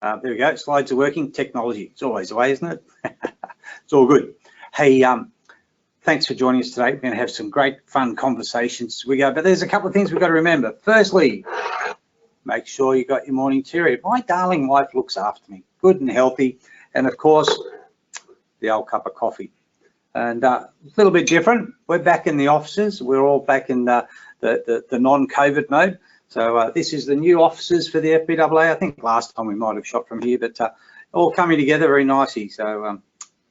There we go. Slides are working. Technology. It's always the way, isn't it? It's all good. Hey, thanks for joining us today. We're going to have some great fun conversations as we go. But there's a couple of things we've got to remember. Firstly, make sure you got your morning tea. My darling wife looks after me, good and healthy. And of course, the old cup of coffee. And a little bit different. We're back in the offices. We're all back in the non-COVID mode. So this is the new offices for the FBAA. I think last time we might have shot from here, but all coming together very nicely. So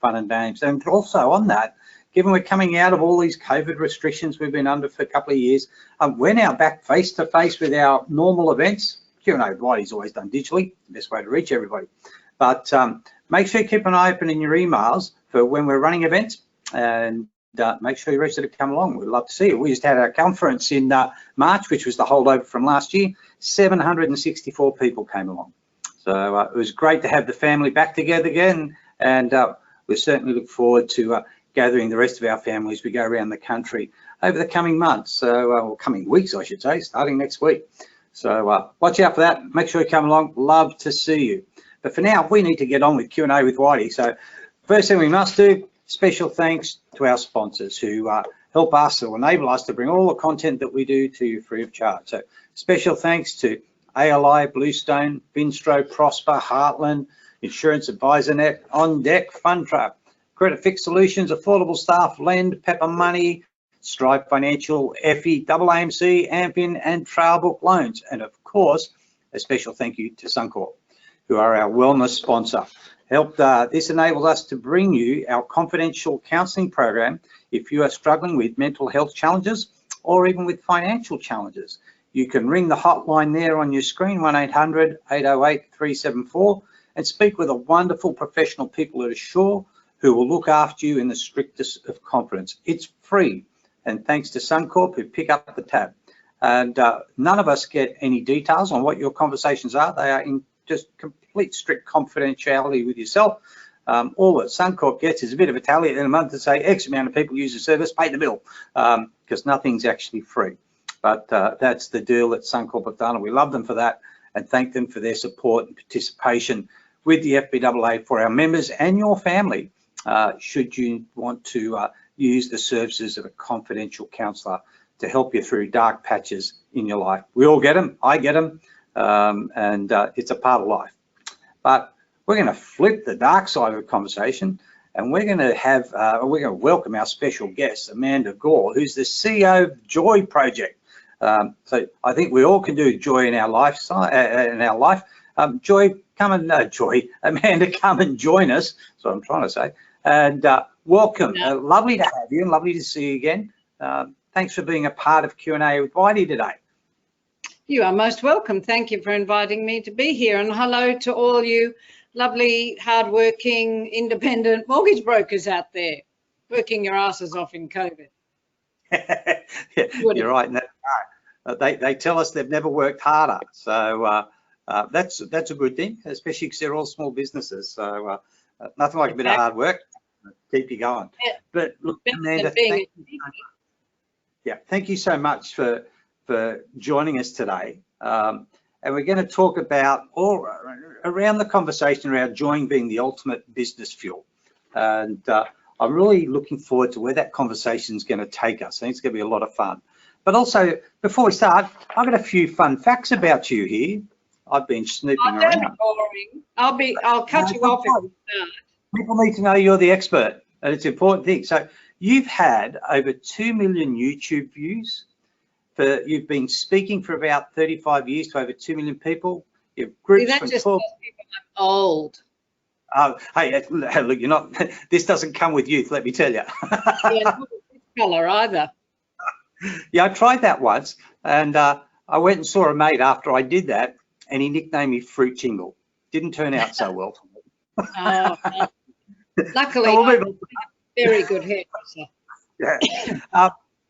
fun and games. And also on that, given we're coming out of all these COVID restrictions we've been under for a couple of years, we're now back face-to-face with our normal events. You know, Whitey's always done digitally, the best way to reach everybody. But make sure you keep an eye open in your emails for when we're running events, and make sure you're registered to come along. We'd love to see you. We just had our conference in March, which was the holdover from last year. 764 people came along. So it was great to have the family back together again, and we certainly look forward to gathering the rest of our family as we go around the country over the coming months, or coming weeks, I should say, starting next week. So watch out for that. Make sure you come along. Love to see you. But for now, we need to get on with Q&A with Whitey. So first thing we must do, special thanks to our sponsors who help us or enable us to bring all the content that we do to you free of charge. So special thanks to ALI, Bluestone, Vinstro, Prosper, Heartland, Insurance Advisor Net, On Deck, FundTrap, Credit Fix Solutions, Affordable Staff, Lend, Pepper Money, Stripe Financial, FE, AAMC, Ampin, and Trailbook Loans. And of course, a special thank you to Suncorp, who are our wellness sponsor. This enables us to bring you our confidential counselling program if you are struggling with mental health challenges or even with financial challenges. You can ring the hotline there on your screen, 1-800-808-374, and speak with a wonderful professional people at Assure who will look after you in the strictest of confidence. It's free, and thanks to Suncorp who pick up the tab. And none of us get any details on what your conversations are. They are in just complete strict confidentiality with yourself. All that Suncorp gets is a bit of a tally at the end of the month to say X amount of people use the service, pay the bill, because nothing's actually free. But that's the deal that Suncorp have done, and we love them for that and thank them for their support and participation with the FBAA for our members and your family, should you want to use the services of a confidential counsellor to help you through dark patches in your life. We all get them, I get them, and it's a part of life. But we're going to flip the dark side of the conversation, and we're going to welcome our special guest, Amanda Gore, who's the CEO of Joy Project. So I think we all can do joy in our life. Joy, Amanda, come and join us. That's what I'm trying to say. And welcome. Lovely to have you and lovely to see you again. Thanks for being a part of Q&A with Whitey today. You are most welcome. Thank you for inviting me to be here. And hello to all you lovely, hardworking, independent mortgage brokers out there working your asses off in COVID. Yeah, you're right. They tell us they've never worked harder. So that's a good thing, especially because they're all small businesses. So nothing like a bit of hard work. Keep you going. Yeah. But look, Amanda, thank you so much for joining us today. And we're going to talk about all around the conversation around joy being the ultimate business fuel. And I'm really looking forward to where that conversation is going to take us. I think it's going to be a lot of fun. But also, before we start, I've got a few fun facts about you here. I've been snooping around. Boring. I'll cut you off if you start. People need to know you're the expert, and it's an important thing. So you've had over 2 million YouTube views. You've been speaking for about 35 years to over 2 million people. You've groups from 12. People I'm old. Hey, look, you're not. This doesn't come with youth, let me tell you. Yeah, not this colour either. Yeah, I tried that once, and I went and saw a mate after I did that, and he nicknamed me Fruit Jingle. Didn't turn out so well for me. Luckily, I'm very good hairdresser. Yeah.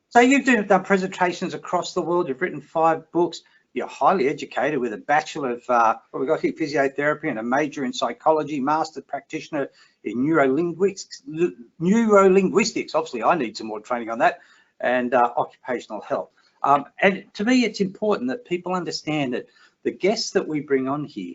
So you've done presentations across the world. You've written 5 books. You're highly educated with a Bachelor of what we got here, physiotherapy, and a major in psychology, master practitioner in neurolinguistics. Obviously, I need some more training on that, and occupational health. And to me, it's important that people understand that the guests that we bring on here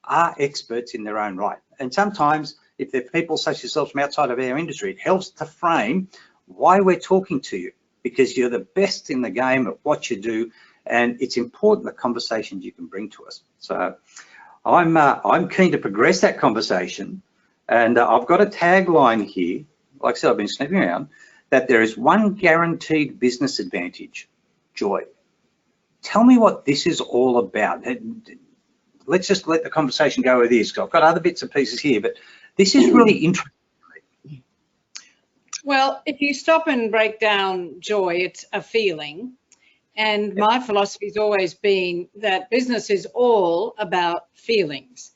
are experts in their own right. And sometimes if they're people such as yourselves from outside of our industry, it helps to frame why we're talking to you, because you're the best in the game at what you do, and it's important the conversations you can bring to us. So I'm keen to progress that conversation, and I've got a tagline here. Like I said, I've been sniffing around, that there is one guaranteed business advantage: joy. Tell me what this is all about. Let's just let the conversation go with this, because I've got other bits and pieces here, but this is really interesting. Well, if you stop and break down joy, it's a feeling. And my philosophy has always been that business is all about feelings.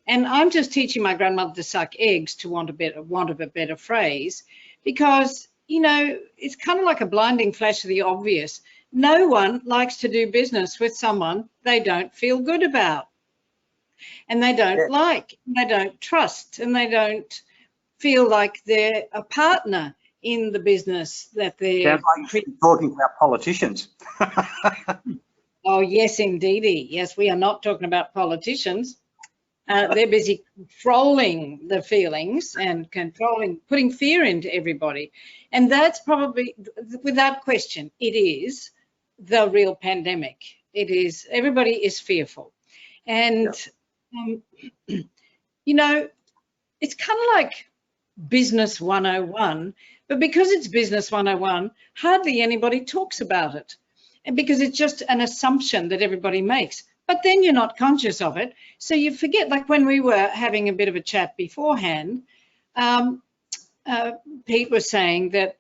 And I'm just teaching my grandmother to suck eggs, to want of a better phrase, because, you know, it's kind of like a blinding flash of the obvious. No one likes to do business with someone they don't feel good about, and they don't like, they don't trust, and they don't feel like they're a partner in the business that they're talking about politicians. Oh, yes, indeedy. Yes, we are not talking about politicians. They're busy controlling the feelings and putting fear into everybody. And that's probably, without question, it is the real pandemic. It is, everybody is fearful. And, you know, it's kind of like Business 101, but because it's Business 101, hardly anybody talks about it. And because it's just an assumption that everybody makes, but then you're not conscious of it. So you forget, like when we were having a bit of a chat beforehand, Pete was saying that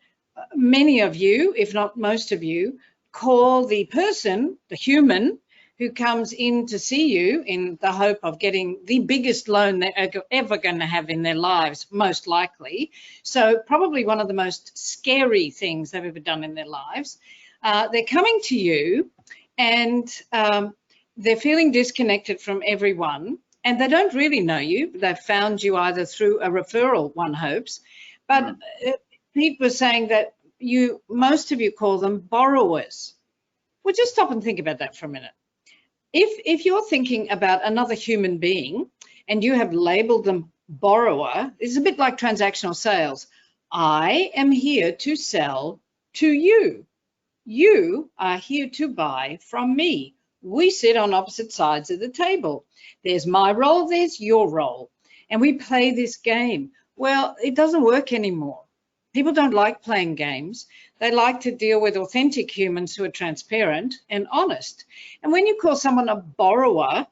many of you, if not most of you, call the person, the human, who comes in to see you in the hope of getting the biggest loan they're ever going to have in their lives, most likely. So probably one of the most scary things they've ever done in their lives. They're coming to you, and they're feeling disconnected from everyone, and they don't really know you. They've found you either through a referral, one hopes. But Pete was saying that most of you call them borrowers. Well, just stop and think about that for a minute. If you're thinking about another human being and you have labeled them borrower, it's a bit like transactional sales. I am here to sell to you. You are here to buy from me. We sit on opposite sides of the table. There's my role, there's your role. And we play this game. Well, it doesn't work anymore. People don't like playing games. They like to deal with authentic humans who are transparent and honest. And when you call someone a borrower,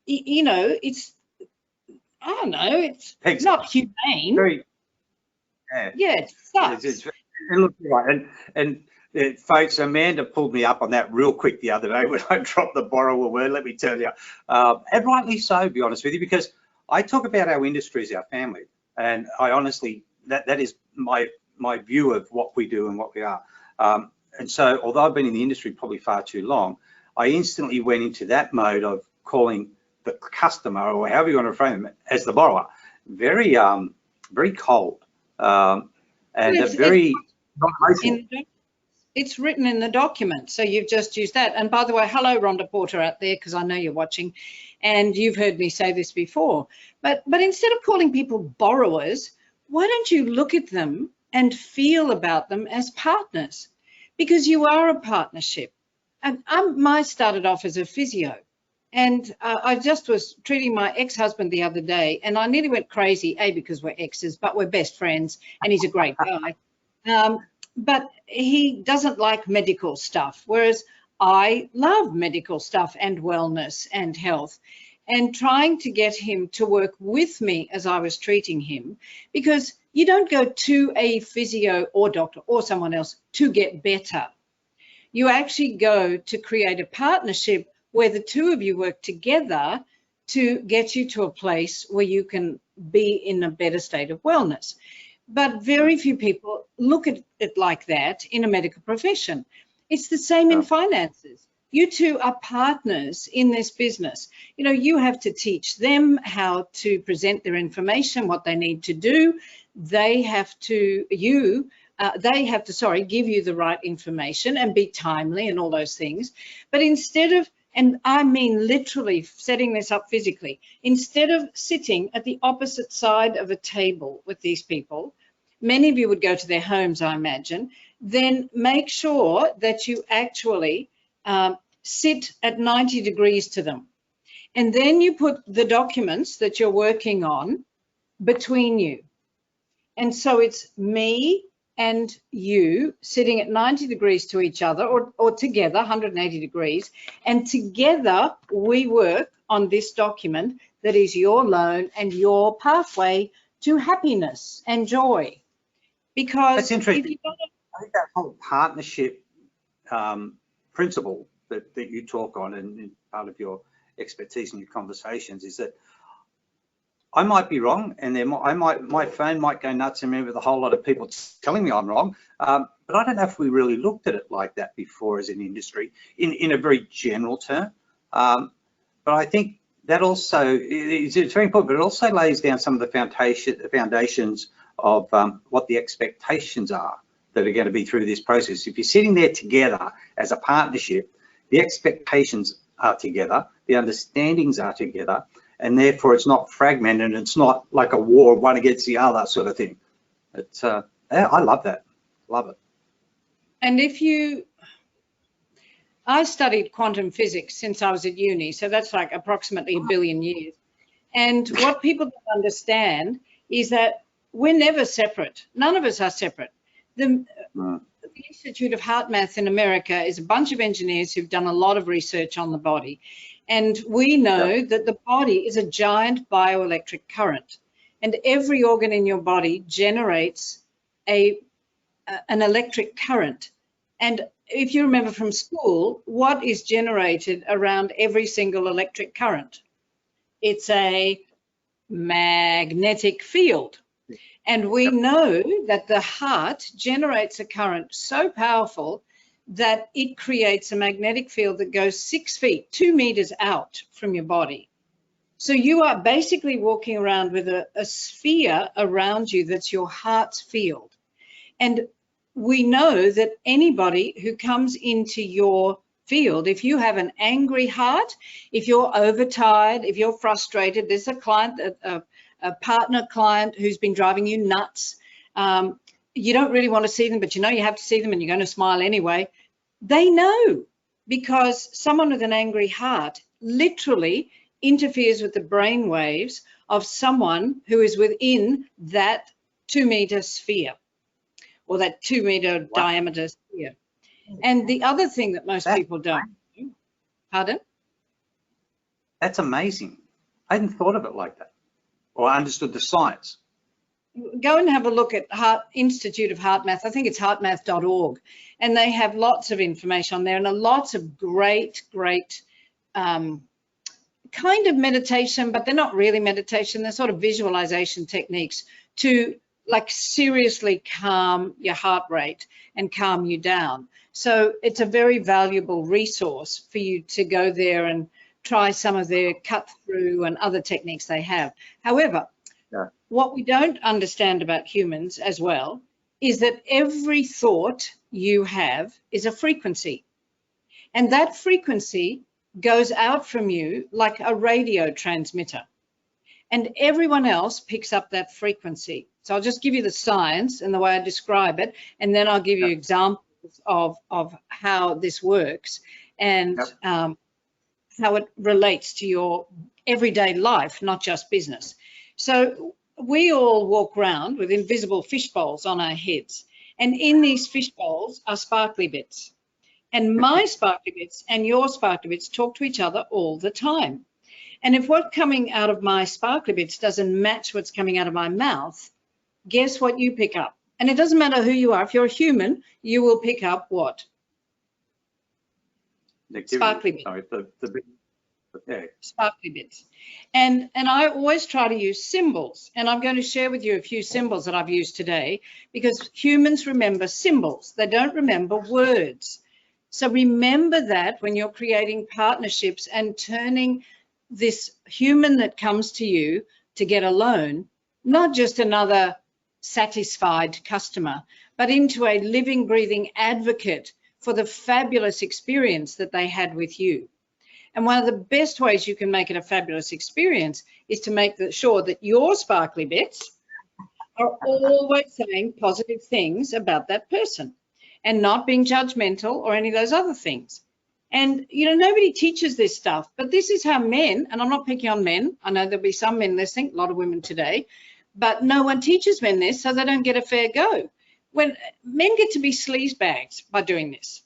you know, it's, I don't know, it's not humane. Very, it sucks. Look, right. And folks, Amanda pulled me up on that real quick the other day when I dropped the borrower word, let me tell you. And rightly so, to be honest with you, because I talk about our industry as our family. And I honestly, that is my view of what we do and what we are. And so, although I've been in the industry probably far too long, I instantly went into that mode of calling the customer, or however you want to frame them, as the borrower. Very, very cold, and very not emotional. It's written in the document, so you've just used that. And by the way, hello, Rhonda Porter out there, because I know you're watching, and you've heard me say this before. But instead of calling people borrowers, why don't you look at them and feel about them as partners? Because you are a partnership. And I started off as a physio, and I just was treating my ex-husband the other day, and I nearly went crazy, because we're exes, but we're best friends, and he's a great guy. But he doesn't like medical stuff, whereas I love medical stuff and wellness and health, and trying to get him to work with me as I was treating him, because you don't go to a physio or doctor or someone else to get better. You actually go to create a partnership where the two of you work together to get you to a place where you can be in a better state of wellness. But very few people look at it like that in a medical profession. It's the same in finances. You two are partners in this business. You know, you have to teach them how to present their information, what they need to do. They have to, give you the right information and be timely and all those things. But instead of, And I mean literally setting this up physically. Instead of sitting at the opposite side of a table with these people, many of you would go to their homes, I imagine, then make sure that you actually sit at 90 degrees to them. And then you put the documents that you're working on between you. And so it's me and you sitting at 90 degrees to each other, or together, 180 degrees, and together we work on this document that is your loan and your pathway to happiness and joy. Because that's interesting. I think that whole partnership principle that you talk on, and part of your expertise in your conversations, is that I might be wrong, and my phone might go nuts and with a whole lot of people telling me I'm wrong, but I don't know if we really looked at it like that before as an industry in a very general term. But I think that also it's very important, but it also lays down some of the foundations of what the expectations are that are going to be through this process. If you're sitting there together as a partnership, the expectations are together, the understandings are together, and therefore it's not fragmented, it's not like a war, one against the other sort of thing. It's, yeah, I love that, love it. And I studied quantum physics since I was at uni, so that's like approximately 1 billion years. And what people don't understand is that we're never separate. None of us are separate. The Institute of Heart Math in America is a bunch of engineers who've done a lot of research on the body. And we know that the body is a giant bioelectric current. And every organ in your body generates an electric current. And if you remember from school, what is generated around every single electric current? It's a magnetic field. And we know that the heart generates a current so powerful that it creates a magnetic field that goes 6 feet, 2 meters out from your body. So you are basically walking around with a sphere around you that's your heart's field. And we know that anybody who comes into your field, if you have an angry heart, if you're overtired, if you're frustrated, there's a client, a partner client who's been driving you nuts. You don't really want to see them, but you know you have to see them and you're going to smile anyway. They know, because someone with an angry heart literally interferes with the brain waves of someone who is within that 2 meter sphere, or that 2 meter diameter sphere. And the other thing that most people don't do, pardon? That's amazing. I hadn't thought of it like that, or understood the science. Go and have a look at Institute of Heart Math. I think it's heartmath.org, and they have lots of information on there, and lots of great kind of meditation, but they're not really meditation. They're sort of visualization techniques to like seriously calm your heart rate and calm you down. So it's a very valuable resource for you to go there and try some of their cut through and other techniques they have. However, what we don't understand about humans as well is that every thought you have is a frequency. And that frequency goes out from you like a radio transmitter. And everyone else picks up that frequency. So I'll just give you the science and the way I describe it, and then I'll give you examples of how this works and how it relates to your everyday life, not just business. So we all walk around with invisible fish bowls on our heads, and in these fish bowls are sparkly bits. And my sparkly bits and your sparkly bits talk to each other all the time. And if what's coming out of my sparkly bits doesn't match what's coming out of my mouth, guess what you pick up? And it doesn't matter who you are. If you're a human, you will pick up what? Sparkly bits. Sorry, Sparkly bits. And I always try to use symbols. And I'm going to share with you a few symbols that I've used today, because humans remember symbols. They don't remember words. So remember that when you're creating partnerships and turning this human that comes to you to get a loan, not just another satisfied customer, but into a living, breathing advocate for the fabulous experience that they had with you. And one of the best ways you can make it a fabulous experience is to make sure that your sparkly bits are always saying positive things about that person and not being judgmental or any of those other things. And, you know, nobody teaches this stuff, but this is how men, and I'm not picking on men, I know there'll be some men listening, a lot of women today, but no one teaches men this, so they don't get a fair go. When men get to be sleazebags by doing this,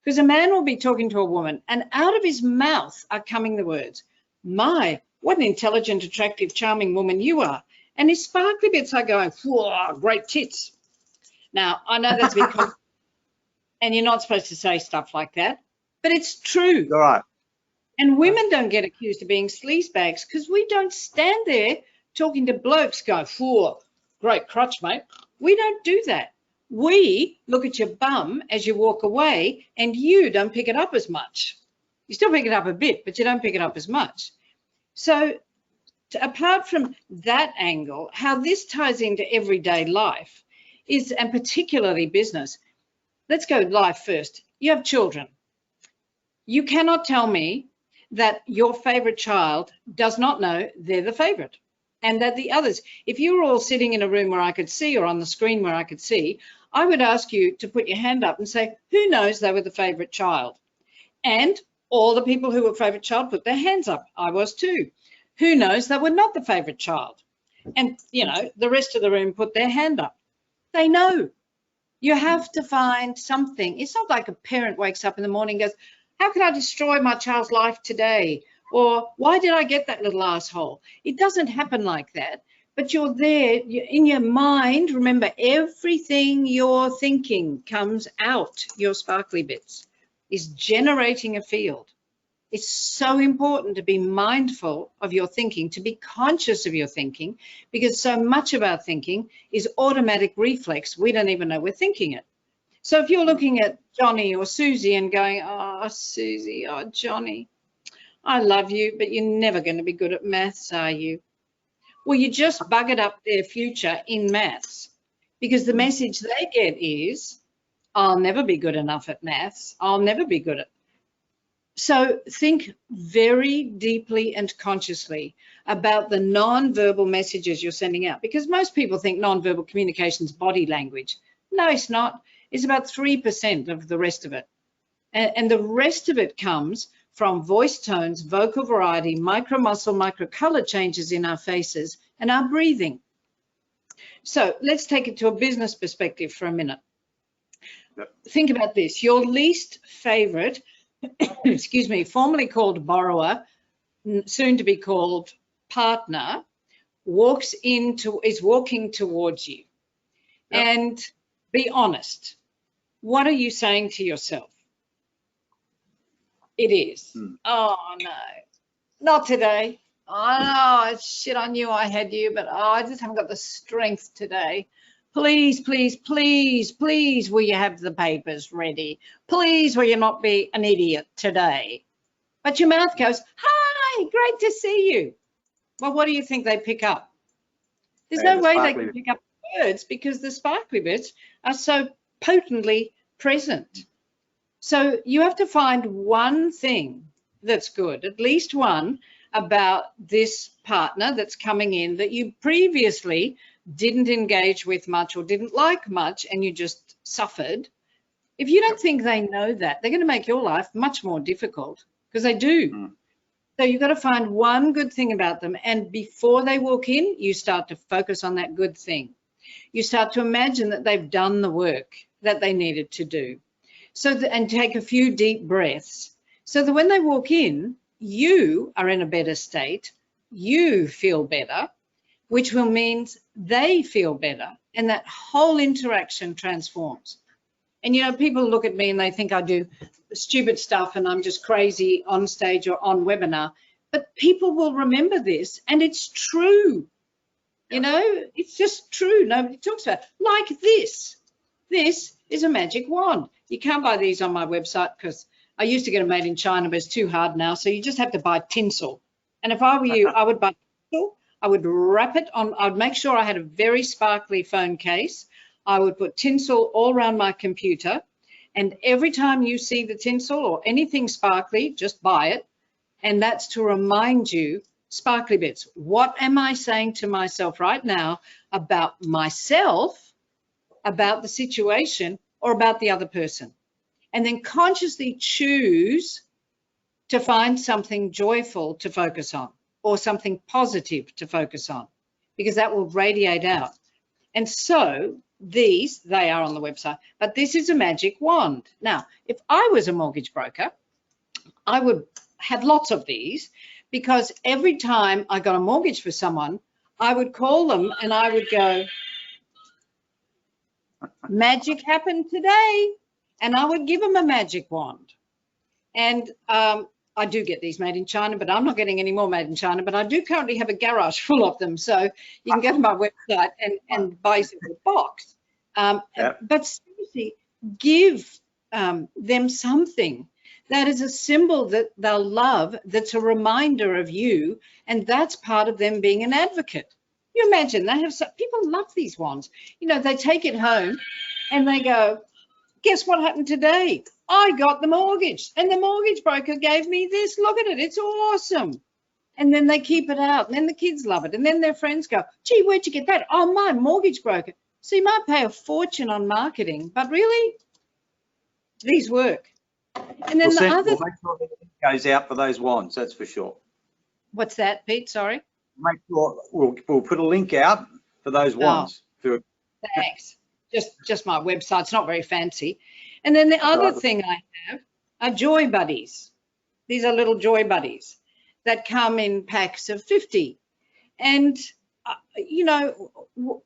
because a man will be talking to a woman and out of his mouth are coming the words, my, what an intelligent, attractive, charming woman you are. And his sparkly bits are going, whoa, great tits. Now, I know that's a bit and you're not supposed to say stuff like that, but it's true. All right. And women don't get accused of being sleazebags because we don't stand there talking to blokes going, whoa, great crotch, mate. We don't do that. We look at your bum as you walk away and you don't pick it up as much. You still pick it up a bit, but you don't pick it up as much. So apart from that angle, how this ties into everyday life is, and particularly business, let's go life first. You have children. You cannot tell me that your favorite child does not know they're the favorite and that the others, if you were all sitting in a room where I could see or on the screen where I could see, I would ask you to put your hand up and say, who knows they were the favorite child? And all the people who were favorite child put their hands up. I was too. Who knows they were not the favorite child? And, you know, the rest of the room put their hand up. They know. You have to find something. It's not like a parent wakes up in the morning and goes, how can I destroy my child's life today? Or why did I get that little asshole? It doesn't happen like that. But you're there, you're in your mind. Remember, everything you're thinking comes out. Your sparkly bits is generating a field. It's so important to be mindful of your thinking, to be conscious of your thinking, because so much of our thinking is automatic reflex. We don't even know we're thinking it. So if you're looking at Johnny or Susie and going, oh, Susie, oh, Johnny, I love you, but you're never going to be good at maths, are you? Well, you just buggered up their future in maths, because the message they get is, I'll never be good enough at maths. I'll never be good at. So think very deeply and consciously about the non-verbal messages you're sending out, because most people think non-verbal communication is body language. No, it's not. It's about 3% of the rest of it. And the rest of it comes from voice tones, vocal variety, micro muscle, micro color changes in our faces, and our breathing. So let's take it to a business perspective for a minute. Yep. Think about this. Your least favorite, excuse me, formerly called borrower, soon to be called partner, is walking towards you. Yep. And be honest. What are you saying to yourself? It is. Oh, no, not today. Oh, shit, I knew I had you, but I just haven't got the strength today. Please, please, please, please, will you have the papers ready? Please, will you not be an idiot today? But your mouth goes, hi, great to see you. Well, what do you think they pick up? There's no way they can pick up words because the sparkly bits are so potently present. So you have to find one thing that's good, at least one, about this partner that's coming in that you previously didn't engage with much or didn't like much and you just suffered. If you don't think they know that, they're going to make your life much more difficult, because they do. So you've got to find one good thing about them, and before they walk in, you start to focus on that good thing. You start to imagine that they've done the work that they needed to do. And take a few deep breaths so that when they walk in, you are in a better state, you feel better, which will mean they feel better, and that whole interaction transforms. And, you know, people look at me and they think I do stupid stuff and I'm just crazy on stage or on webinar, but people will remember this, and it's true. You know, it's just true. Nobody talks about it. Like this. This is a magic wand. You can't buy these on my website because I used to get them made in China, but it's too hard now. So you just have to buy tinsel. And if I were you, I would buy tinsel. I would wrap it on. I would make sure I had a very sparkly phone case. I would put tinsel all around my computer. And every time you see the tinsel or anything sparkly, just buy it And that's to remind you, sparkly bits, what am I saying to myself right now about myself, about the situation, or about the other person? And then consciously choose to find something joyful to focus on, or something positive to focus on, because that will radiate out. And so these, they are on the website, but this is a magic wand. Now, if I was a mortgage broker, I would have lots of these, because every time I got a mortgage for someone, I would call them and I would go, magic happened today. And I would give them a magic wand. And I do get these made in China, but I'm not getting any more made in China, but I do currently have a garage full of them. So you can go to my website and buy a box. But seriously, give them something that is a symbol that they'll love, that's a reminder of you, and that's part of them being an advocate. You imagine, they have people love these wands. You know, they take it home and they go, guess what happened today? I got the mortgage and the mortgage broker gave me this. Look at it. It's awesome. And then they keep it out. And then the kids love it. And then their friends go, gee, where'd you get that? Oh, my mortgage broker. So you might pay a fortune on marketing, but really, these work. And then we'll make sure the link goes out for those wands, that's for sure. What's that, Pete? Sorry. Make sure we'll put a link out for those wands. Oh, thanks. Just my website. It's not very fancy. And then the other thing I have are joy buddies. These are little joy buddies that come in packs of 50. And, you know,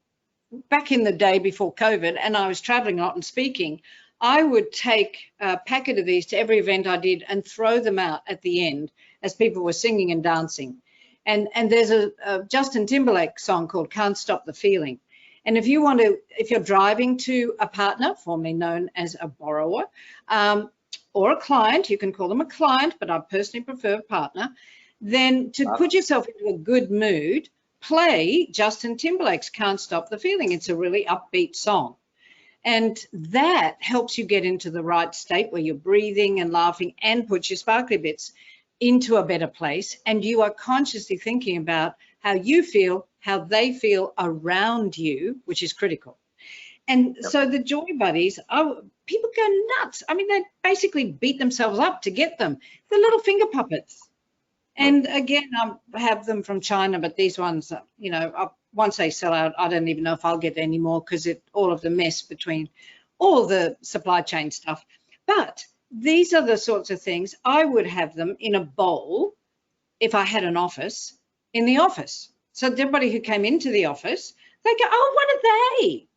back in the day before COVID, and I was traveling a lot and speaking, I would take a packet of these to every event I did and throw them out at the end as people were singing and dancing. And there's a Justin Timberlake song called Can't Stop the Feeling. And if you want to, if you're driving to a partner, formerly known as a borrower, or a client, you can call them a client, but I personally prefer a partner, then to put yourself into a good mood, play Justin Timberlake's Can't Stop the Feeling. It's a really upbeat song. And that helps you get into the right state where you're breathing and laughing and put your sparkly bits into a better place. And you are consciously thinking about how you feel, how they feel around you, which is critical. And so the joy buddies, people go nuts. I mean, they basically beat themselves up to get them. They're little finger puppets. And again, I have them from China, but these ones, you know, once they sell out, I don't even know if I'll get any more, because all of the mess between all the supply chain stuff. But these are the sorts of things I would have them in a bowl if I had an office, in the office. So everybody who came into the office, they go, oh, what are they?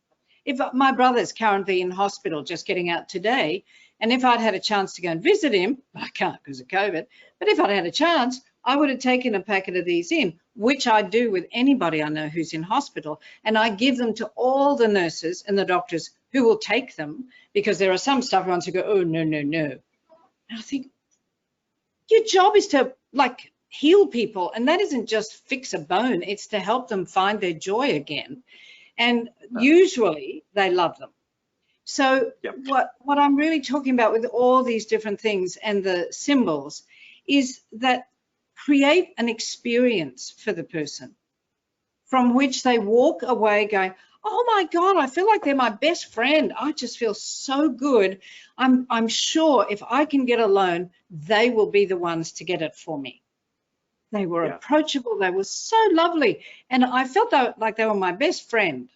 If my brother's currently in hospital, just getting out today, and if I'd had a chance to go and visit him, I can't because of COVID, but if I'd had a chance, I would have taken a packet of these in, which I do with anybody I know who's in hospital, and I give them to all the nurses and the doctors who will take them, because there are some stubborn ones who go, oh, no, no, no. And I think, your job is to, like, heal people, and that isn't just fix a bone, it's to help them find their joy again. And usually they love them. So what I'm really talking about with all these different things and the symbols is that create an experience for the person from which they walk away going, oh my God, I feel like they're my best friend. I just feel so good. I'm sure if I can get a loan, they will be the ones to get it for me. They were approachable. They were so lovely. And I felt like they were my best friend.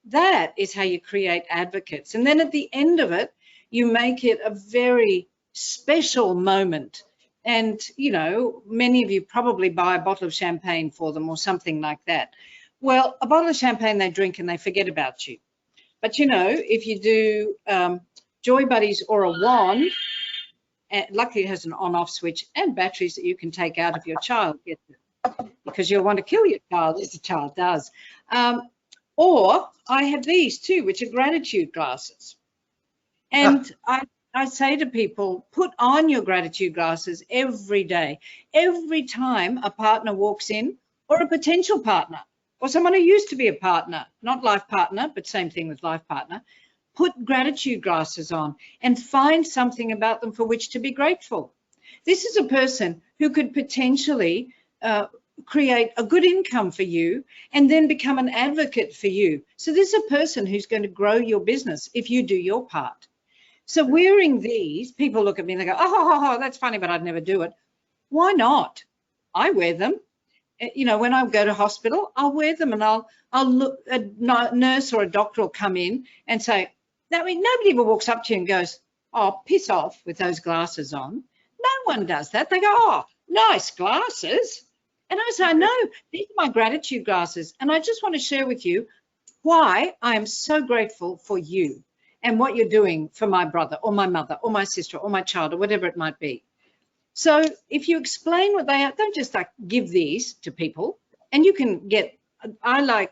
That is how you create advocates. And then at the end of it, you make it a very special moment. And, you know, many of you probably buy a bottle of champagne for them or something like that. Well, a bottle of champagne they drink and they forget about you. But, you know, if you do Joy Buddies or a wand, and luckily it has an on-off switch and batteries that you can take out if your child gets it, because you'll want to kill your child, as the child does. Or I have these too, which are gratitude glasses. And I say to people, put on your gratitude glasses every day. Every time a partner walks in, or a potential partner, or someone who used to be a partner, not life partner, but same thing with life partner, put gratitude glasses on and find something about them for which to be grateful. This is a person who could potentially create a good income for you and then become an advocate for you. So this is a person who's going to grow your business if you do your part. So wearing these, people look at me and they go, oh, that's funny, but I'd never do it. Why not? I wear them. You know, when I go to hospital, I'll wear them, and I'll look, a nurse or a doctor will come in and say, I mean, nobody ever walks up to you and goes, oh, piss off with those glasses on. No one does that. They go, oh, nice glasses. And I say, no, these are my gratitude glasses. And I just want to share with you why I am so grateful for you and what you're doing for my brother or my mother or my sister or my child or whatever it might be. So if you explain what they are, don't just like give these to people. And you can get, I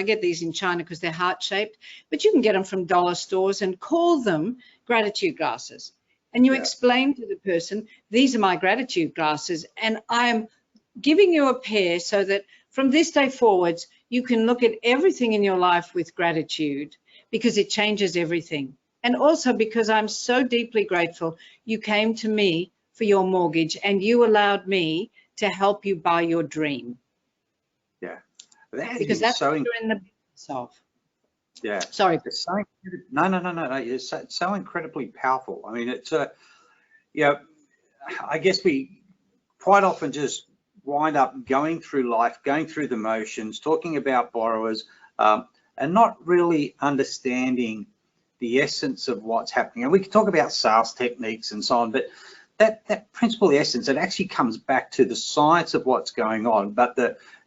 get these in China because they're heart-shaped, but you can get them from dollar stores and call them gratitude glasses. And you explain to the person, these are my gratitude glasses, and I'm giving you a pair so that from this day forwards, you can look at everything in your life with gratitude, because it changes everything. And also because I'm so deeply grateful you came to me for your mortgage and you allowed me to help you buy your dream. Yeah. Because that's what you're in the business of. Yeah. Sorry. It's so, no. It's so incredibly powerful. I mean, it's I guess we quite often just wind up going through life, going through the motions, talking about borrowers, and not really understanding the essence of what's happening. And we can talk about sales techniques and so on, but that principle, the essence, it actually comes back to the science of what's going on, but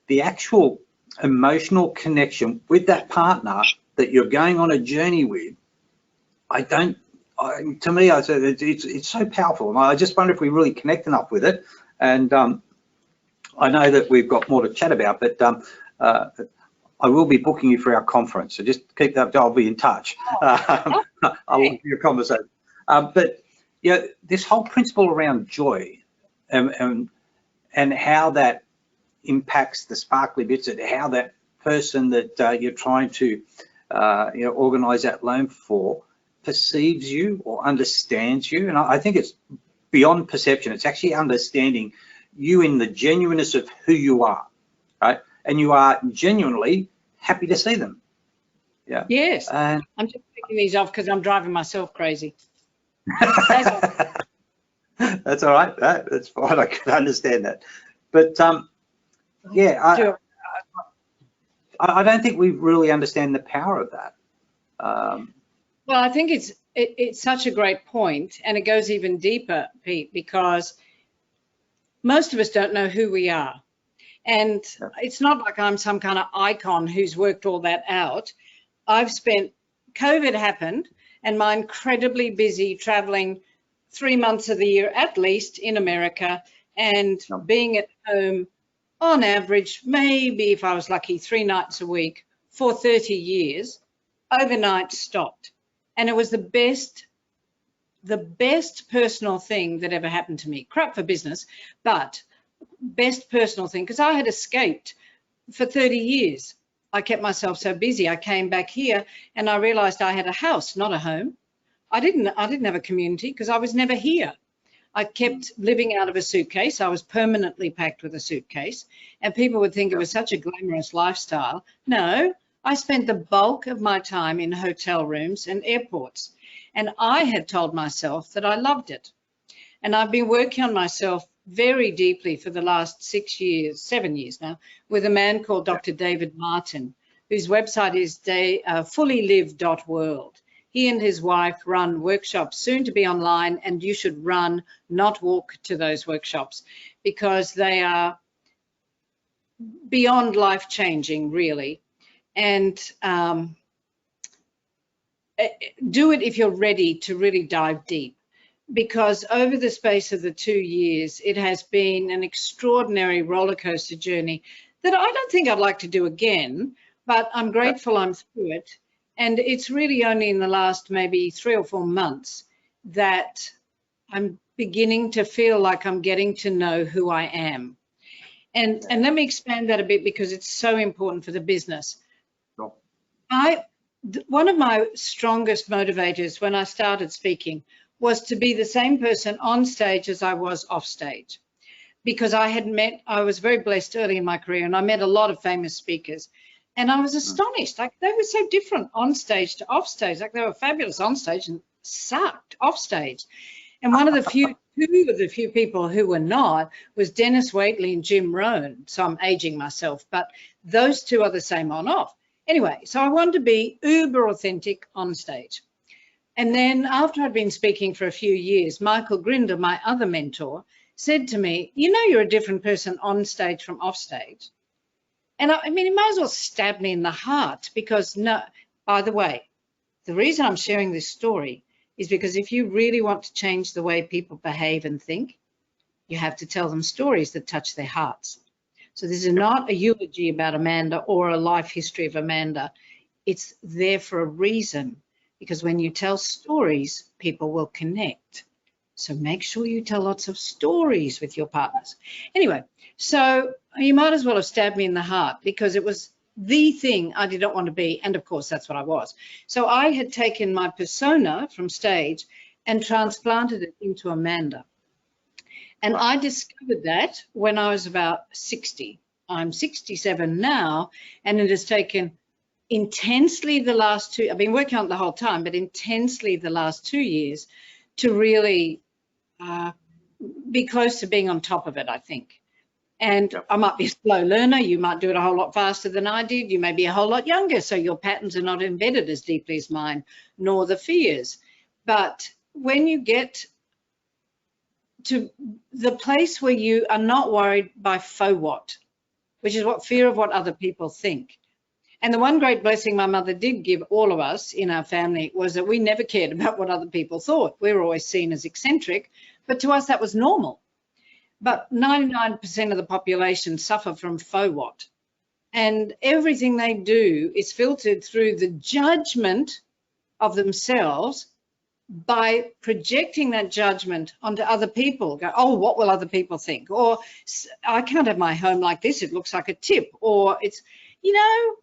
the actual emotional connection with that partner that you're going on a journey with, to me, I said it's so powerful. And I just wonder if we really connect enough with it. And I know that we've got more to chat about, but I will be booking you for our conference. So just keep that, I'll be in touch. I'll look for your conversation. But yeah, this whole principle around joy and how that impacts the sparkly bits, and how that person that you're trying to organize that loan for perceives you or understands you. And I think it's beyond perception. It's actually understanding you in the genuineness of who you are, right? And you are genuinely happy to see them. Yeah. Yes. I'm just picking these off because I'm driving myself crazy. That's all right. That's fine. I can understand that. But yeah, I don't think we really understand the power of that. Well, I think it's such a great point, and it goes even deeper, Pete, because most of us don't know who we are. And it's not like I'm some kind of icon who's worked all that out. COVID happened, and my incredibly busy traveling 3 months of the year at least in America, and being at home on average, maybe if I was lucky, 3 nights a week for 30 years, overnight stopped. And it was the best personal thing that ever happened to me. Crap for business, but best personal thing, because I had escaped for 30 years. I kept myself so busy. I came back here and I realized I had a house, not a home. I didn't have a community because I was never here. I kept living out of a suitcase. I was permanently packed with a suitcase, and people would think it was such a glamorous lifestyle. No, I spent the bulk of my time in hotel rooms and airports, and I had told myself that I loved it. And I've been working on myself very deeply for the last 7 years now, with a man called Dr. David Martin, whose website is fullylive.world. He and his wife run workshops, soon to be online, and you should run, not walk to those workshops, because they are beyond life-changing, really. And do it if you're ready to really dive deep, because over the space of the 2 years, it has been an extraordinary roller coaster journey that I don't think I'd like to do again, but I'm grateful I'm through it. And it's really only in the last maybe 3 or 4 months that I'm beginning to feel like I'm getting to know who I am. And let me expand that a bit, because it's so important for the business. One of my strongest motivators when I started speaking was to be the same person on stage as I was off stage, because I was very blessed early in my career, and I met a lot of famous speakers, and I was astonished. Like, they were so different on stage to off stage. Like, they were fabulous on stage and sucked off stage. And two of the few people who were not was Dennis Waitley and Jim Rohn. So I'm aging myself, but those two are the same on off. Anyway, so I wanted to be uber authentic on stage. And then after I'd been speaking for a few years, Michael Grinder, my other mentor, said to me, you know, you're a different person on stage from off stage. And I mean, he might as well stab me in the heart, because no, by the way, the reason I'm sharing this story is because if you really want to change the way people behave and think, you have to tell them stories that touch their hearts. So this is not a eulogy about Amanda or a life history of Amanda. It's there for a reason, because when you tell stories, people will connect. So make sure you tell lots of stories with your partners. Anyway, so you might as well have stabbed me in the heart, because it was the thing I did not want to be. And of course, that's what I was. So I had taken my persona from stage and transplanted it into Amanda. And I discovered that when I was about 60. I'm 67 now, and it has taken intensely the last I've been working on it the whole time, but intensely the last 2 years to really be close to being on top of it, I think. And I might be a slow learner. You might do it a whole lot faster than I did. You may be a whole lot younger, so your patterns are not embedded as deeply as mine, nor the fears. But when you get to the place where you are not worried by faux what, which is what fear of what other people think. And the one great blessing my mother did give all of us in our family was that we never cared about what other people thought. We were always seen as eccentric, but to us that was normal. But 99% of the population suffer from faux what. And everything they do is filtered through the judgment of themselves by projecting that judgment onto other people. Go, oh, what will other people think? Or I can't have my home like this. It looks like a tip. Or it's, you know,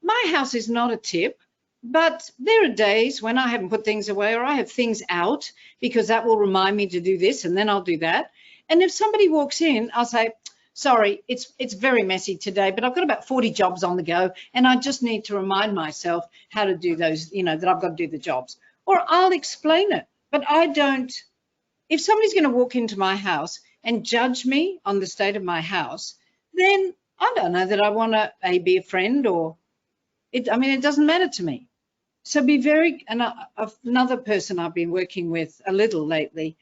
my house is not a tip, but there are days when I haven't put things away, or I have things out because that will remind me to do this, and then I'll do that. And if somebody walks in, I'll say, sorry, it's very messy today, but I've got about 40 jobs on the go, and I just need to remind myself how to do those, you know, that I've got to do the jobs. Or I'll explain it, but I don't. If somebody's going to walk into my house and judge me on the state of my house, then I don't know that I want to be a friend, or it doesn't matter to me. So be very, and another person I've been working with a little lately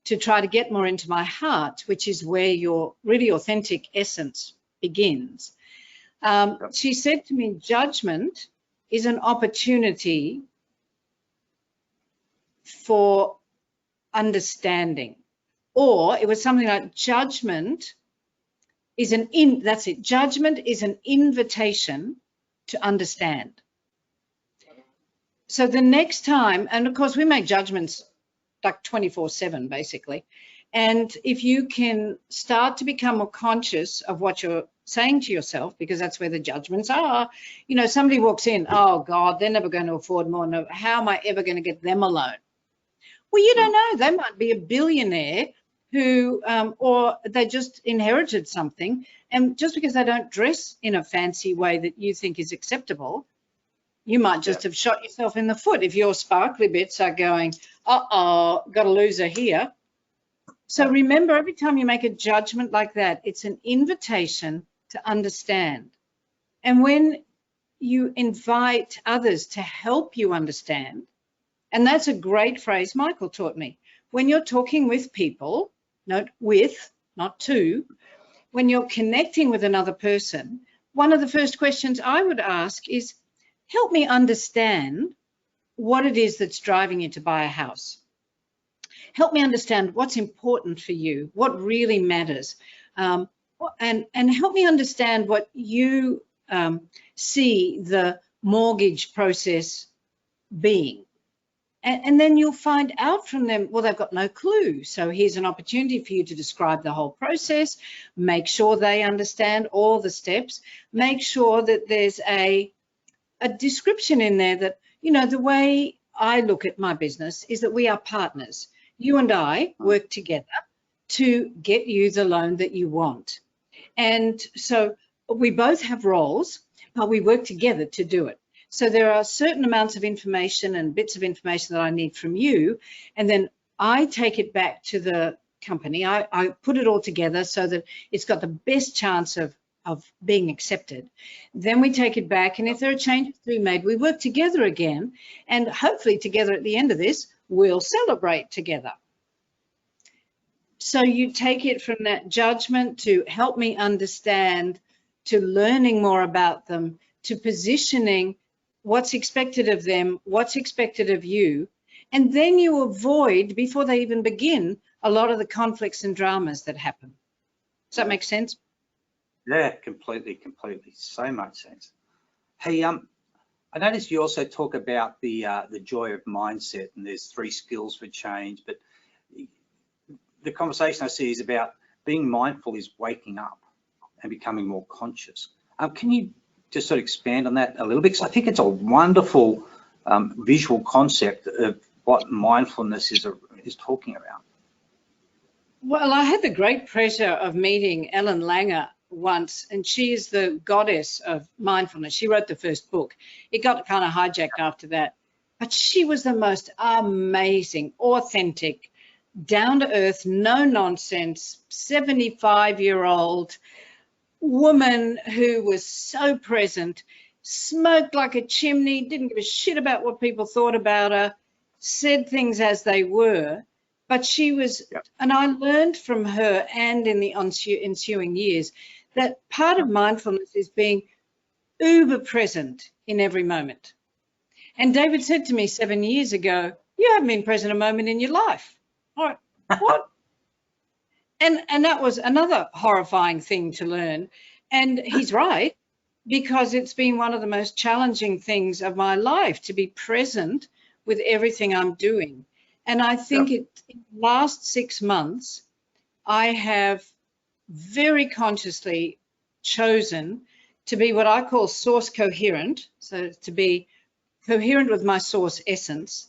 to try to get more into my heart, which is where your really authentic essence begins. She said to me, judgment is an opportunity for understanding. Or it was something like judgment is judgment is an invitation to understand. So the next time, and of course we make judgments like 24/7 basically, and if you can start to become more conscious of what you're saying to yourself, because that's where the judgments are. You know, somebody walks in, oh God, they're never going to afford more. No, how am I ever going to get them a loan? Well, you don't know. They might be a billionaire who, or they just inherited something, and just because they don't dress in a fancy way that you think is acceptable, you might just have shot yourself in the foot if your sparkly bits are going, uh-oh, got a loser here. So remember, every time you make a judgment like that, it's an invitation to understand. And when you invite others to help you understand, and that's a great phrase Michael taught me, when you're talking with people, note with, not to, when you're connecting with another person, one of the first questions I would ask is, help me understand what it is that's driving you to buy a house. Help me understand what's important for you, what really matters, and help me understand what you see the mortgage process being. And then you'll find out from them, well, they've got no clue. So here's an opportunity for you to describe the whole process, make sure they understand all the steps, make sure that there's a description in there that, you know, the way I look at my business is that we are partners. you and I work together to get you the loan that you want. And so we both have roles, but we work together to do it. So there are certain amounts of information and bits of information that I need from you, and then I take it back to the company. I put it all together so that it's got the best chance of being accepted. Then we take it back, and if there are changes to be made, we work together again, and hopefully together at the end of this, we'll celebrate together. So you take it from that judgment to help me understand, to learning more about them, to positioning what's expected of them, what's expected of you, and then you avoid, before they even begin, a lot of the conflicts and dramas that happen. Does that make sense? Yeah, completely. So much sense. Hey, I noticed you also talk about the joy of mindset, and there's 3 skills for change, but the conversation I see is about being mindful is waking up and becoming more conscious. Can you just sort of expand on that a little bit? Because I think it's a wonderful visual concept of what mindfulness is talking about. Well, I had the great pleasure of meeting Ellen Langer once, and she is the goddess of mindfulness. She wrote the first book. It got kind of hijacked after that, but she was the most amazing, authentic, down-to-earth, no-nonsense, 75-year-old woman who was so present, smoked like a chimney, didn't give a shit about what people thought about her, said things as they were, but she was, and I learned from her and in the ensuing years that part of mindfulness is being uber present in every moment. And David said to me 7 years ago, you haven't been present a moment in your life. All right, what? And that was another horrifying thing to learn. And he's right, because it's been one of the most challenging things of my life to be present with everything I'm doing. And I think in the last 6 months, I have very consciously chosen to be what I call source coherent. So to be coherent with my source essence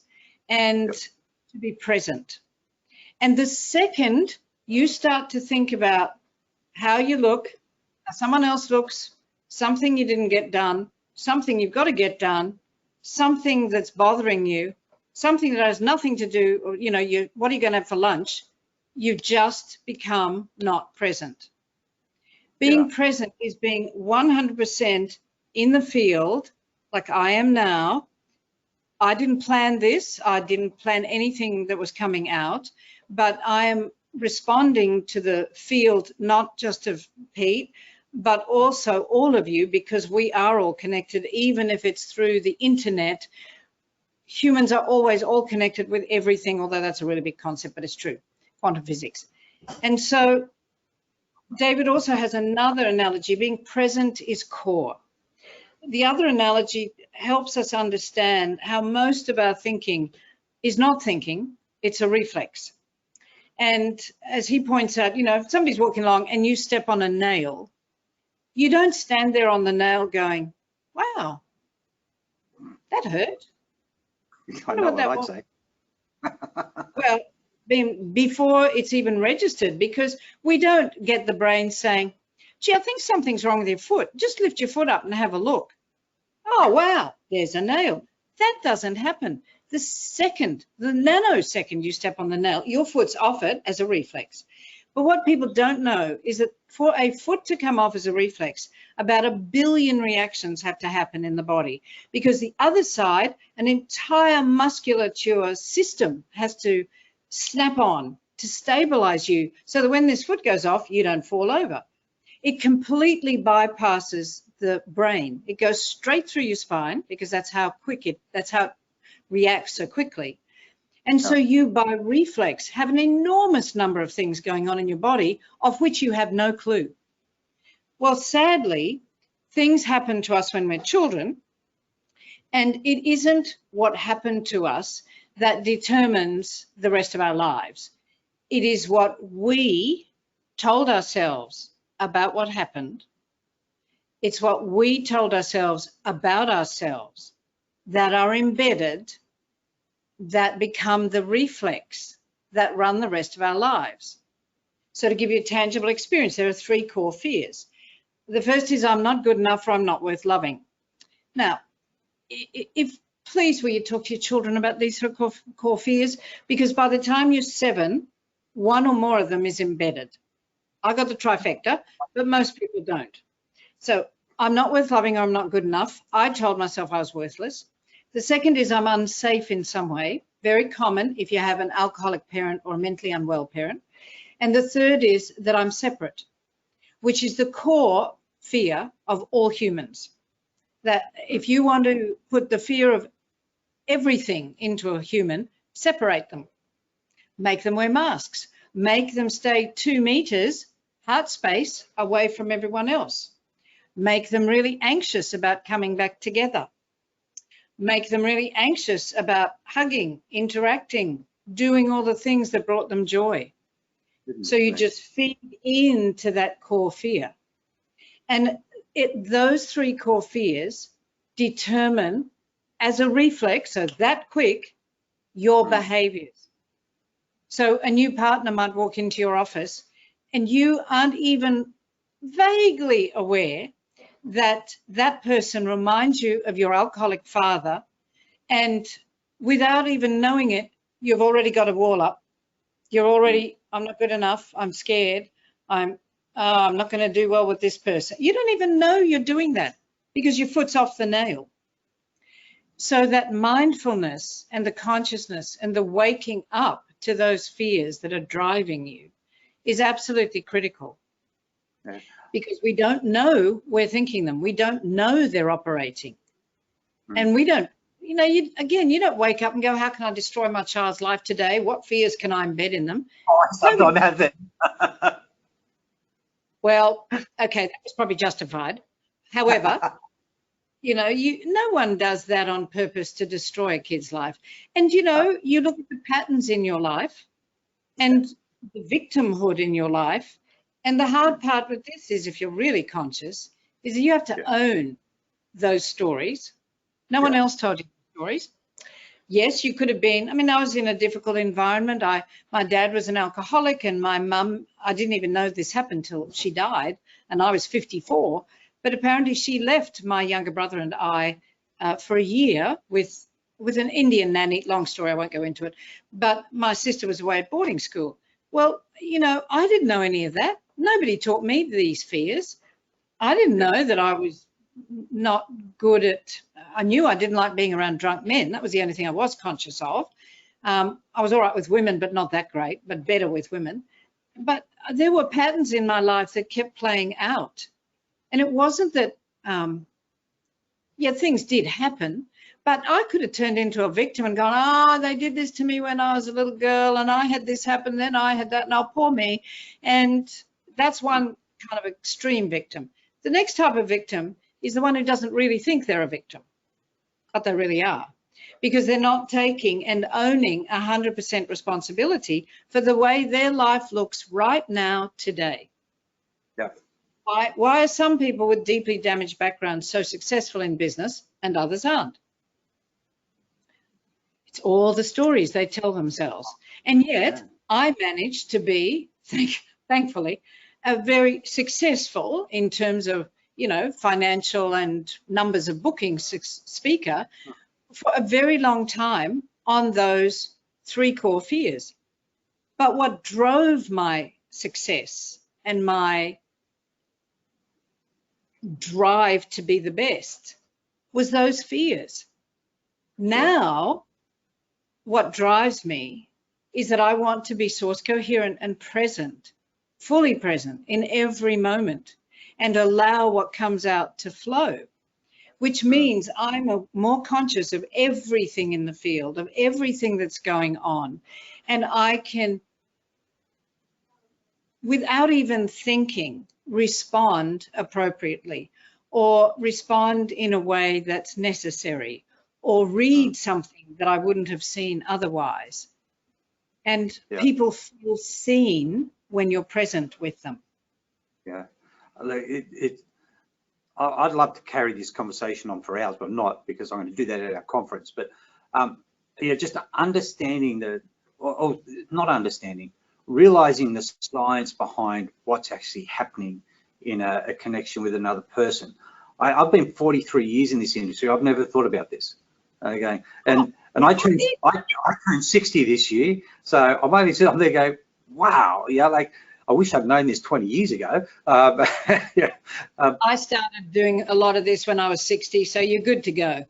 and to be present. And the second you start to think about how you look, how someone else looks, something you didn't get done, something you've got to get done, something that's bothering you, something that has nothing to do, or, you know, what are you going to have for lunch? You just become not present. Being present is being 100% in the field, like I am now. I didn't plan this. I didn't plan anything that was coming out, but I am responding to the field, not just of Pete, but also all of you, because we are all connected, even if it's through the internet. Humans are always all connected with everything, although that's a really big concept, but it's true, quantum physics. And so David also has another analogy, being present is core. The other analogy helps us understand how most of our thinking is not thinking, it's a reflex. And as he points out, you know, if somebody's walking along and you step on a nail, you don't stand there on the nail going, wow, that hurt. I know what I'd say. Well, before it's even registered, because we don't get the brain saying, gee, I think something's wrong with your foot. Just lift your foot up and have a look. Oh, wow, there's a nail. That doesn't happen. The nanosecond you step on the nail, your foot's off it as a reflex. But what people don't know is that for a foot to come off as a reflex, about 1 billion reactions have to happen in the body, because the other side, an entire musculature system has to snap on to stabilize you so that when this foot goes off, you don't fall over. It completely bypasses the brain. It goes straight through your spine, because that's how it reacts so quickly. And so you, by reflex, have an enormous number of things going on in your body of which you have no clue. Well, sadly, things happen to us when we're children, and it isn't what happened to us that determines the rest of our lives. It is what we told ourselves about what happened. It's what we told ourselves about ourselves that are embedded, that become the reflex that run the rest of our lives. So to give you a tangible experience, there are 3 core fears. The first is I'm not good enough or I'm not worth loving. Now, if please will you talk to your children about these 3 core fears, because by the time you're 7, 1 or more of them is embedded. I got the trifecta, but most people don't. So I'm not worth loving or I'm not good enough. I told myself I was worthless. The second is I'm unsafe in some way, very common if you have an alcoholic parent or a mentally unwell parent. And the third is that I'm separate, which is the core fear of all humans. That if you want to put the fear of everything into a human, separate them, make them wear masks, make them stay 2 meters, heart space, away from everyone else, make them really anxious about coming back together, make them really anxious about hugging, interacting, doing all the things that brought them joy. So you just feed into that core fear. And those 3 core fears determine, as a reflex, so that quick, your behaviors. So a new partner might walk into your office and you aren't even vaguely aware that that person reminds you of your alcoholic father, and without even knowing it, you've already got a wall up. You're already, I'm not good enough, I'm scared, I'm not going to do well with this person. You don't even know you're doing that because your foot's off the nail. So that mindfulness and the consciousness and the waking up to those fears that are driving you is absolutely critical. Yeah. Because we don't know we're thinking them. We don't know they're operating. And we don't, you know, you don't wake up and go, how can I destroy my child's life today? What fears can I embed in them? Oh, I sometimes have that. Well, okay, that was probably justified. However, you know, no one does that on purpose to destroy a kid's life. And, you know, you look at the patterns in your life and the victimhood in your life. And the hard part with this is, if you're really conscious, is that you have to own those stories. No one else told you the stories. Yes, you could have been, I mean, I was in a difficult environment. My dad was an alcoholic, and my mum, I didn't even know this happened till she died, and I was 54. But apparently she left my younger brother and I for a year with an Indian nanny. Long story, I won't go into it. But my sister was away at boarding school. Well, you know, I didn't know any of that. Nobody taught me these fears. I didn't know that I was not good at, I knew I didn't like being around drunk men. That was the only thing I was conscious of. I was all right with women, but not that great, but better with women. But there were patterns in my life that kept playing out. And it wasn't that, things did happen, but I could have turned into a victim and gone, oh, they did this to me when I was a little girl, and I had this happen, then I had that, and oh, poor me. And that's one kind of extreme victim. The next type of victim is the one who doesn't really think they're a victim, but they really are, because they're not taking and owning 100% responsibility for the way their life looks right now, today. Yeah. Why are some people with deeply damaged backgrounds so successful in business and others aren't? It's all the stories they tell themselves. And yet I managed to be, thankfully, a very successful in terms of, you know, financial and numbers of bookings speaker for a very long time on those 3 core fears. But what drove my success and my drive to be the best was those fears. Now, what drives me is that I want to be source coherent and present, fully present in every moment, and allow what comes out to flow, which means I'm more conscious of everything in the field, of everything that's going on. And I can, without even thinking, respond appropriately, or respond in a way that's necessary, or read something that I wouldn't have seen otherwise. And people feel seen when you're present with them. Yeah, I'd love to carry this conversation on for hours, but I'm not, because I'm going to do that at our conference. But just understanding or not understanding, realizing the science behind what's actually happening in a connection with another person. I've been 43 years in this industry. I've never thought about this. Okay, and I turned 60 this year, so I'm only sitting up there going, wow, yeah, like I wish I'd known this 20 years ago. But yeah, I started doing a lot of this when I was 60, so you're good to go.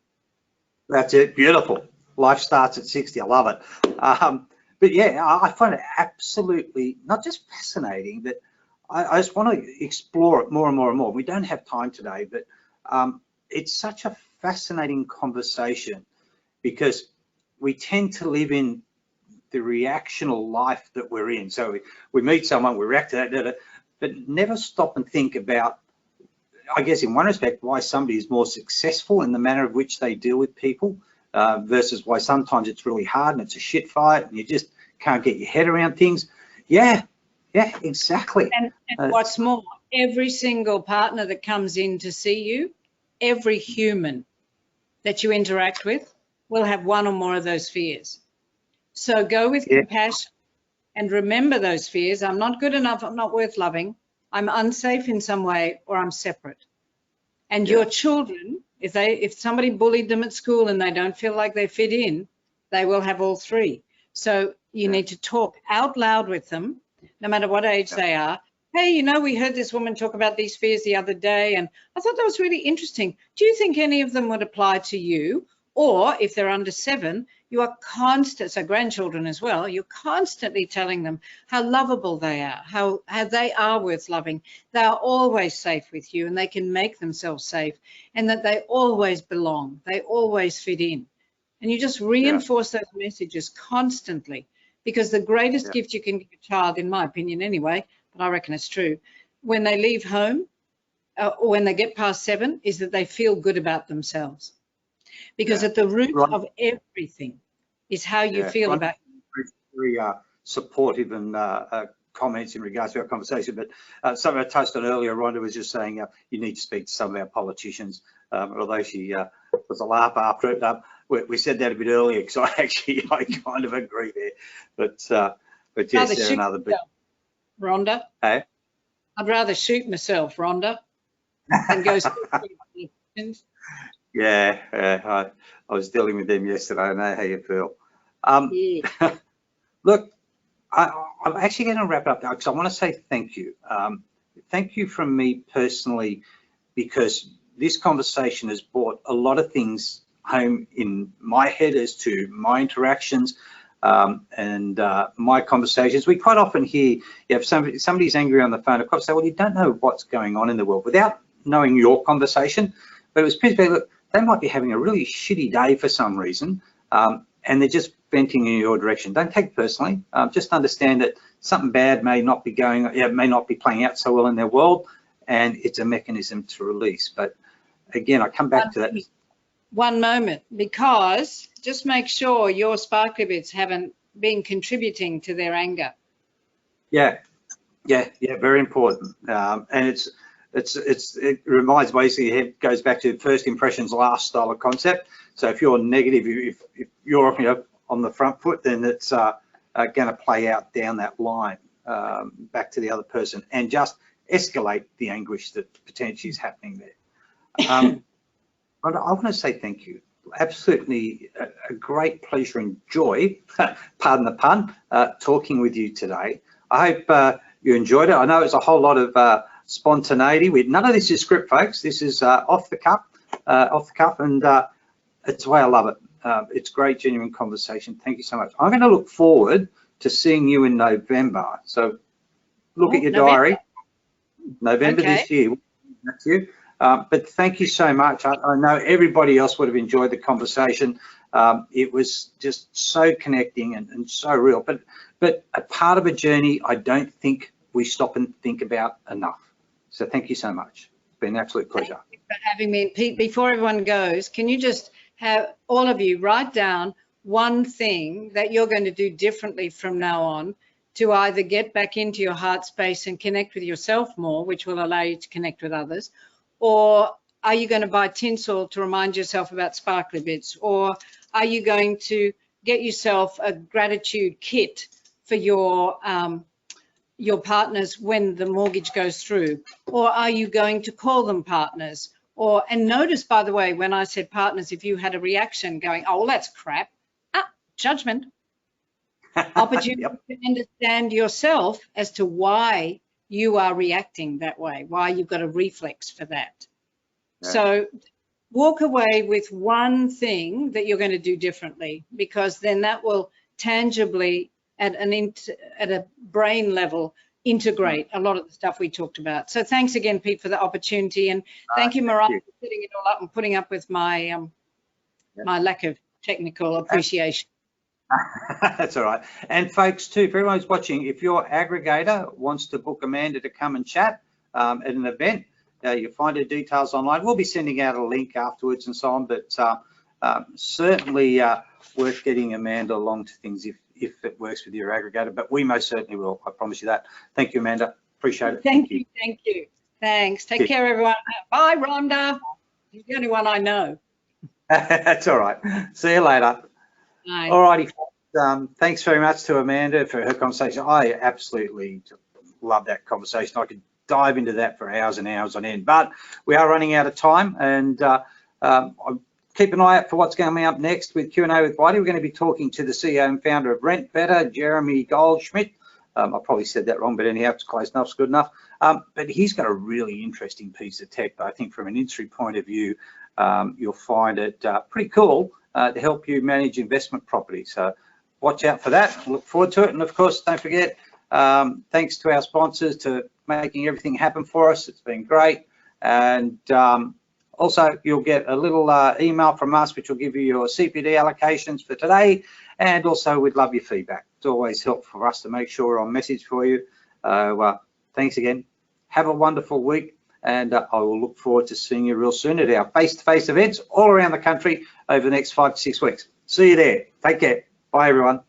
That's it, beautiful. Life starts at 60. I love it. But yeah, I find it absolutely not just fascinating, but I just want to explore it more and more and more. We don't have time today, but it's such a fascinating conversation because we tend to live in the reactional life that we're in. So we meet someone, we react to that, but never stop and think about, I guess in one respect, why somebody is more successful in the manner of which they deal with people versus why sometimes it's really hard and it's a shit fight and you just can't get your head around things. Yeah, exactly. And what's more, every single partner that comes in to see you, every human that you interact with will have one or more of those fears. So go with compassion and remember those fears. I'm not good enough, I'm not worth loving, I'm unsafe in some way, or I'm separate. And your children, if somebody bullied them at school and they don't feel like they fit in, they will have all three. So you need to talk out loud with them, no matter what age they are. Hey, you know, we heard this woman talk about these fears the other day, and I thought that was really interesting. Do you think any of them would apply to you? Or if they're under 7, you are constant, so grandchildren as well, you're constantly telling them how lovable they are, how they are worth loving. They are always safe with you and they can make themselves safe, and that they always belong, they always fit in. And you just reinforce those messages constantly, because the greatest gift you can give a child, in my opinion anyway, but I reckon it's true, when they leave home or when they get past 7, is that they feel good about themselves. Because at the root of everything is how you feel about very supportive and comments in regards to our conversation. But something I touched on earlier, Rhonda was just saying you need to speak to some of our politicians. Although she was a laugh after it, we said that a bit earlier because I kind of agree there. But yes, there another bit. Rhonda. Hey? I'd rather shoot myself, Rhonda, than go speak to Yeah, I was dealing with them yesterday. I know how you feel. Look, I'm actually going to wrap up now because I want to say thank you. Thank you from me personally, because this conversation has brought a lot of things home in my head as to my interactions and my conversations. We quite often hear, if somebody's angry on the phone, of course, say, well, you don't know what's going on in the world without knowing your conversation. But it was basically, look, they might be having a really shitty day for some reason, and they're just venting in your direction. Don't take it personally. Just understand that something bad may not be may not be playing out so well in their world, and it's a mechanism to release. But again, I come back to that. One moment, because just make sure your sparkly bits haven't been contributing to their anger. Yeah, very important. And it reminds, basically, it goes back to first impressions last style of concept. So if you're negative, if you're on the front foot, then it's going to play out down that line back to the other person and just escalate the anguish that potentially is happening there. But I want to say thank you. Absolutely a great pleasure and joy, pardon the pun, talking with you today. I hope you enjoyed it. I know it's a whole lot of spontaneity. None of this is script, folks. This is off the cuff, and it's the way I love it. It's great, genuine conversation. Thank you so much. I'm going to look forward to seeing you in November. So look at your diary. November this year. That's you. But thank you so much. I know everybody else would have enjoyed the conversation. It was just so connecting and so real. But a part of a journey I don't think we stop and think about enough. So thank you so much. It's been an absolute pleasure. Thank you for having me. Pete, before everyone goes, can you just have all of you write down one thing that you're going to do differently from now on to either get back into your heart space and connect with yourself more, which will allow you to connect with others, or are you going to buy tinsel to remind yourself about sparkly bits, or are you going to get yourself a gratitude kit for your partners when the mortgage goes through? Or are you going to call them partners? And notice, by the way, when I said partners, if you had a reaction going, oh, well, that's crap. Judgment. Opportunity Yep. to understand yourself as to why you are reacting that way, why you've got a reflex for that. Yeah. So walk away with one thing that you're going to do differently, because then that will tangibly at a brain level integrate a lot of the stuff we talked about. So thanks again, Pete, for the opportunity, and thank you, Mariah, for setting it all up and putting up with my my lack of technical appreciation. That's all right. And folks too, for everyone who's watching, if your aggregator wants to book Amanda to come and chat at an event, you'll find her details online. We'll be sending out a link afterwards and so on, but certainly worth getting Amanda along to things if it works with your aggregator, but we most certainly will. I promise you that. Thank you, Amanda. Appreciate it. Thank you. Thank you. Thanks. Take care, everyone. Bye, Rhonda. You're the only one I know. That's all right. See you later. Bye. All righty. Thanks very much to Amanda for her conversation. I absolutely love that conversation. I could dive into that for hours and hours on end, but we are running out of time, and keep an eye out for what's coming up next with Q&A with Whitey. We're going to be talking to the CEO and founder of Rent Better, Jeremy Goldschmidt. I probably said that wrong, but anyhow, it's close enough, it's good enough. But he's got a really interesting piece of tech, but I think from an industry point of view, you'll find it pretty cool to help you manage investment property. So watch out for that. Look forward to it. And of course, don't forget, thanks to our sponsors to making everything happen for us. It's been great. And also, you'll get a little email from us, which will give you your CPD allocations for today. And also, we'd love your feedback. It's always helpful for us to make sure we're on message for you. Thanks again. Have a wonderful week. And I will look forward to seeing you real soon at our face-to-face events all around the country over the next 5 to 6 weeks. See you there. Take care. Bye, everyone.